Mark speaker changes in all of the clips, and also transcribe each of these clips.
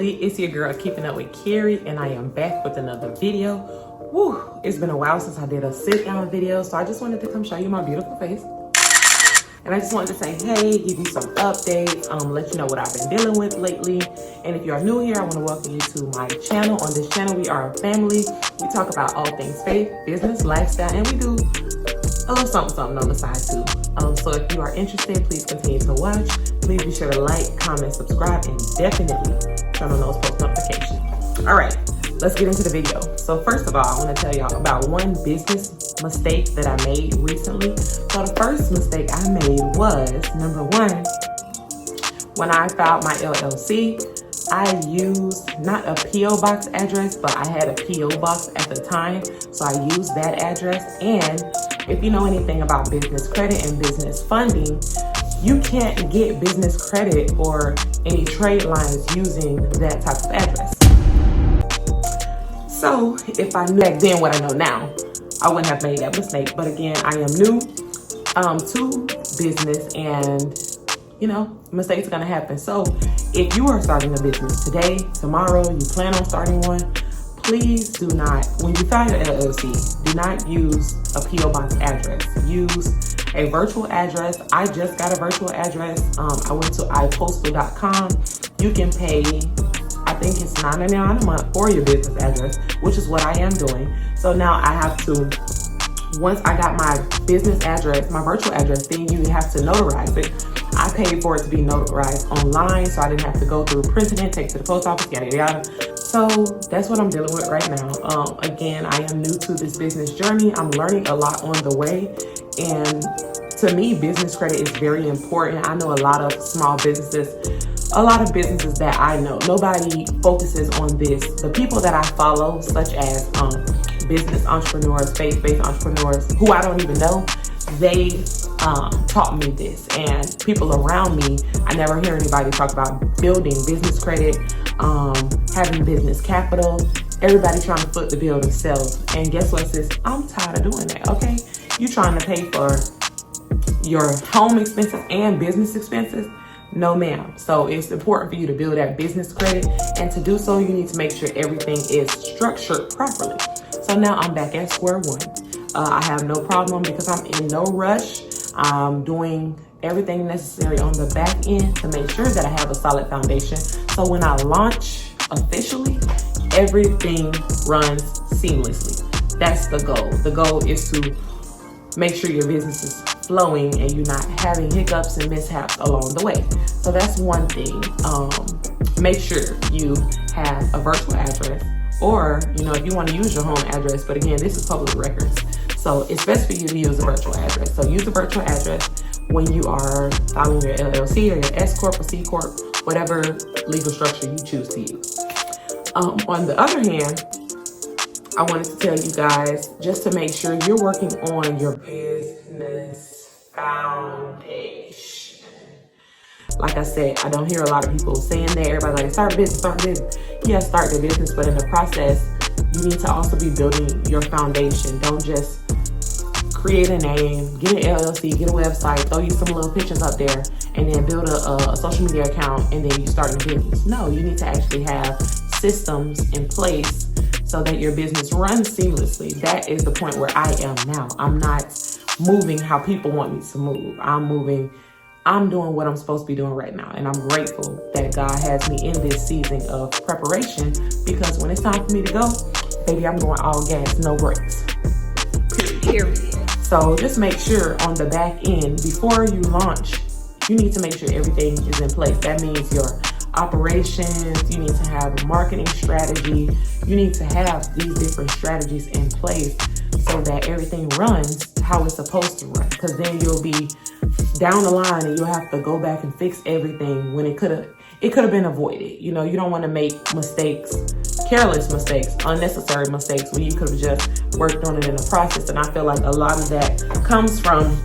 Speaker 1: family, it's your girl Keeping Up with Carrie, and I am back with another video. Woo, it's been a while since I did a sit down video, so I just wanted to come show you my beautiful face. And I just wanted to say, hey, give you some updates, let you know what I've been dealing with lately. And if you are new here, I want to welcome you to my channel. On this channel, we are a family. We talk about all things faith, business, lifestyle, and we do a little something on the side too. So if you are interested, please continue to watch. Please be sure to like, comment, subscribe, and definitely turn on those post notifications. All right, let's get into the video. So first of all, I want to tell y'all about one business mistake that I made recently. So the first mistake I made was, number one, when I filed my LLC, I used not a P.O. box address, but I had a P.O. box at the time. So I used that address. And if you know anything about business credit and business funding, you can't get business credit or any trade lines using that type of address. So if I knew back then what I know now, I wouldn't have made that mistake. But again, I am new to business, and you know, mistakes are gonna happen. So if you are starting a business today, tomorrow, you plan on starting one, please do not, when you file your LLC, do not use a P.O. box address. Use a virtual address. I just got a virtual address. I went to ipostal.com. You can pay, I think it's $9.99 a month for your business address, which is what I am doing. So now I have to, once I got my business address, my virtual address, then you have to notarize it. I paid for it to be notarized online, so I didn't have to go through printing it, take it to the post office, yada, yada. So that's what I'm dealing with right now. Again, I am new to this business journey. I'm learning a lot on the way. And to me, business credit is very important. I know a lot of small businesses, a lot of businesses that I know, nobody focuses on this. The people that I follow, such as business entrepreneurs, faith-based entrepreneurs, who I don't even know, they taught me this. And people around me, I never hear anybody talk about building business credit, having business capital. Everybody trying to foot the bill themselves. And guess what, sis? I'm tired of doing that, okay? You trying to pay for your home expenses and business expenses? No, ma'am. So it's important for you to build that business credit. And to do so, you need to make sure everything is structured properly. So now I'm back at square one. I have no problem because I'm in no rush. I'm doing everything necessary on the back end to make sure that I have a solid foundation. So when I launch officially, everything runs seamlessly. That's the goal. The goal is to make sure your business is flowing and you're not having hiccups and mishaps along the way. So that's one thing. Make sure you have a virtual address, or you know, if you want to use your home address, but again, this is public records. So it's best for you to use a virtual address. So use a virtual address when you are filing your LLC or your S Corp or C Corp, whatever legal structure you choose to use. On the other hand, I wanted to tell you guys, just to make sure you're working on your business foundation. Like I said, I don't hear a lot of people saying that. Everybody's like, start a business, start a business. Yeah, start the business, but in the process, you need to also be building your foundation. Don't just create a name, get an LLC, get a website, throw you some little pictures up there, and then build a social media account, and then you start a business. No, you need to actually have systems in place so that your business runs seamlessly. That is the point where I am now. I'm not moving how people want me to move. I'm doing what I'm supposed to be doing right now. And I'm grateful that God has me in this season of preparation, because when it's time for me to go, baby, I'm going all gas, no brakes. Period. So just make sure on the back end, before you launch, you need to make sure everything is in place. That means your operations, you need to have a marketing strategy. You need to have these different strategies in place so that everything runs how it's supposed to run. Because then you'll be down the line and you'll have to go back and fix everything when it could have been avoided. You know, you don't want to make mistakes, careless mistakes, unnecessary mistakes when you could have just worked on it in the process. And I feel like a lot of that comes from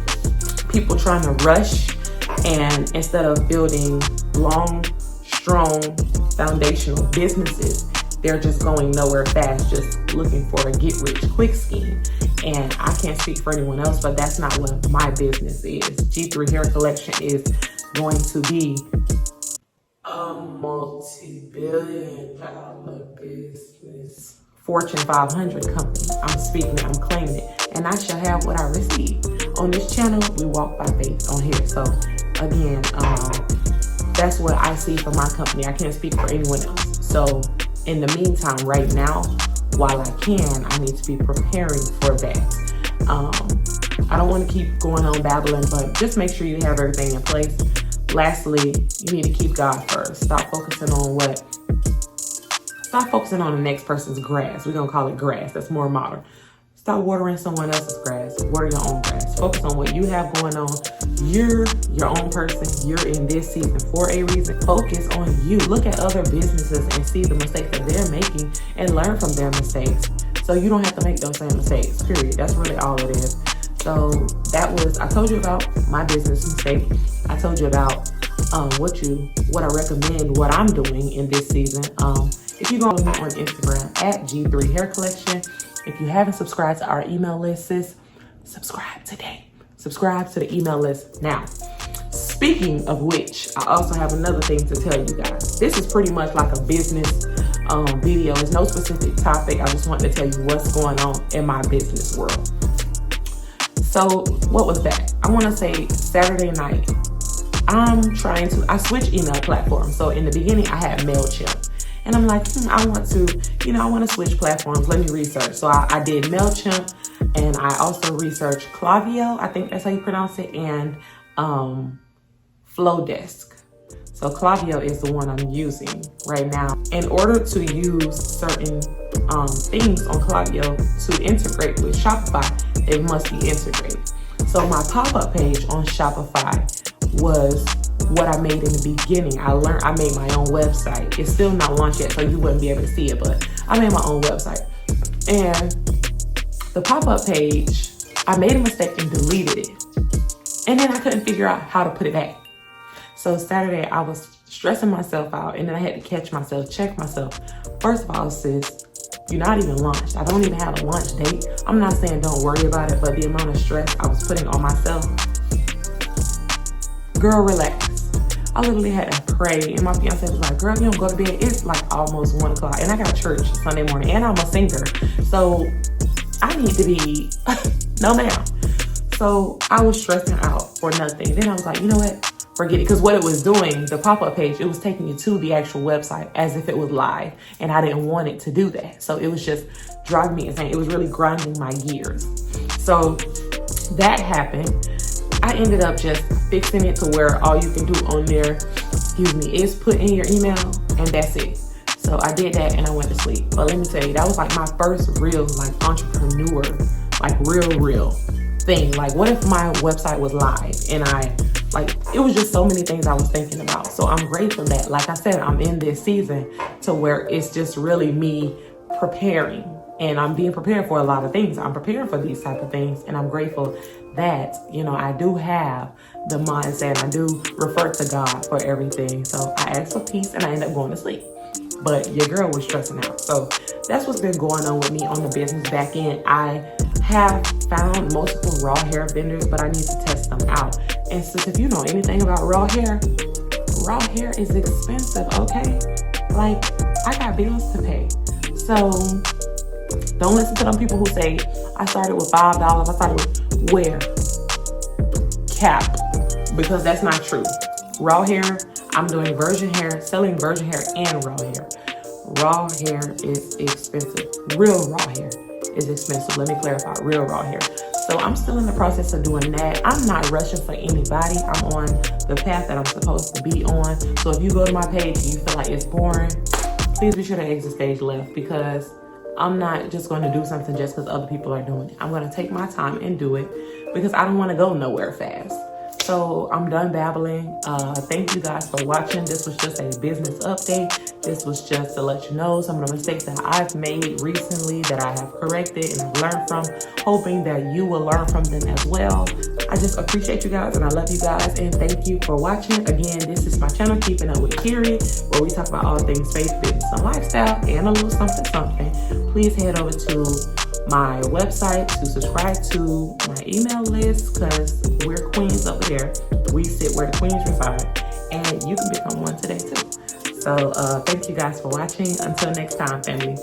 Speaker 1: people trying to rush, and instead of building long, strong, foundational businesses, they're just going nowhere fast, just looking for a get-rich-quick scheme. And I can't speak for anyone else, but that's not what my business is. G3 Hair Collection is going to be a multi-billion-dollar business, Fortune 500 company. I'm speaking it, I'm claiming it, and I shall have what I receive. On this channel, we walk by faith on here. So again, that's what I see for my company. I can't speak for anyone else. So in the meantime, right now, while I can, I need to be preparing for that. I don't want to keep going on babbling, but just make sure you have everything in place. Lastly, you need to keep God first. Stop focusing on the next person's grass. We're going to call it grass. That's more modern. Stop watering someone else's grass. Water your own grass. Focus on what you have going on. You're your own person. You're in this season for a reason. Focus on you. Look at other businesses and see the mistakes that they're making and learn from their mistakes. So you don't have to make those same mistakes, period. That's really all it is. So I told you about my business mistake. I told you about what I recommend, what I'm doing in this season. If you go on Instagram at G3 Hair Collection, if you haven't subscribed to our email list, sis, subscribe today. Subscribe to the email list now. Speaking of which, I also have another thing to tell you guys. This is pretty much like a business video. It's no specific topic. I just want to tell you what's going on in my business world. So what was that? I want to say Saturday night, I switched email platforms. So in the beginning, I had MailChimp. And I'm like, I want to switch platforms. Let me research. So I did MailChimp, and I also researched Klaviyo, I think that's how you pronounce it, and Flowdesk. So Klaviyo is the one I'm using right now. In order to use certain things on Klaviyo to integrate with Shopify, it must be integrated. So my pop-up page on Shopify was what I made in the beginning. I made my own website. It's still not launched yet, so you wouldn't be able to see it, but I made my own website. And the pop-up page, I made a mistake and deleted it. And then I couldn't figure out how to put it back. So Saturday, I was stressing myself out, and then I had to catch myself, check myself. First of all, sis, you're not even launched. I don't even have a launch date. I'm not saying don't worry about it, but the amount of stress I was putting on myself, girl, relax. I literally had to pray, and my fiance was like, girl, you don't go to bed. It's like almost 1 o'clock, and I got church Sunday morning, and I'm a singer. So I need to be, no ma'am. So I was stressing out for nothing. Then I was like, you know what? Forget it. Because what it was doing, the pop-up page, it was taking you to the actual website as if it was live, and I didn't want it to do that. So it was just driving me insane. It was really grinding my gears. So that happened. I ended up just fixing it to where all you can do on there, is put in your email, and that's it. So I did that, and I went to sleep. But let me tell you, that was like my first real entrepreneur, real thing. Like, what if my website was live and it was just so many things I was thinking about. So I'm grateful that, like I said, I'm in this season to where it's just really me preparing, and I'm being prepared for a lot of things. I'm preparing for these type of things, and I'm grateful that, I do have the mindset. I do refer to God for everything. So I asked for peace, and I end up going to sleep. But your girl was stressing out. So that's what's been going on with me on the business back end. I have found multiple raw hair vendors, but I need to test them out. And since if you know anything about raw hair is expensive, okay? Like, I got bills to pay. So don't listen to them people who say, I started with $5. I started with where? Cap. Because that's not true. Raw hair, I'm doing virgin hair, selling virgin hair and raw hair. Raw hair is expensive. Real raw hair is expensive. Let me clarify, real raw hair. So I'm still in the process of doing that. I'm not rushing for anybody. I'm on the path that I'm supposed to be on. So if you go to my page and you feel like it's boring, please be sure to exit stage left, because I'm not just going to do something just because other people are doing it. I'm going to take my time and do it because I don't want to go nowhere fast. So I'm done babbling. Thank you guys for watching. This was just a business update. This was just to let you know some of the mistakes that I've made recently that I have corrected and I've learned from, hoping that you will learn from them as well. I just appreciate you guys and I love you guys, and thank you for watching. Again, this is my channel, Keeping Up with Kiri, where we talk about all things faith, business, and lifestyle, and a little something. Please head over to my website to subscribe to my email list, because we're queens over there. We sit where the queens reside, and you can become one today too. So thank you guys for watching. Until next time, family.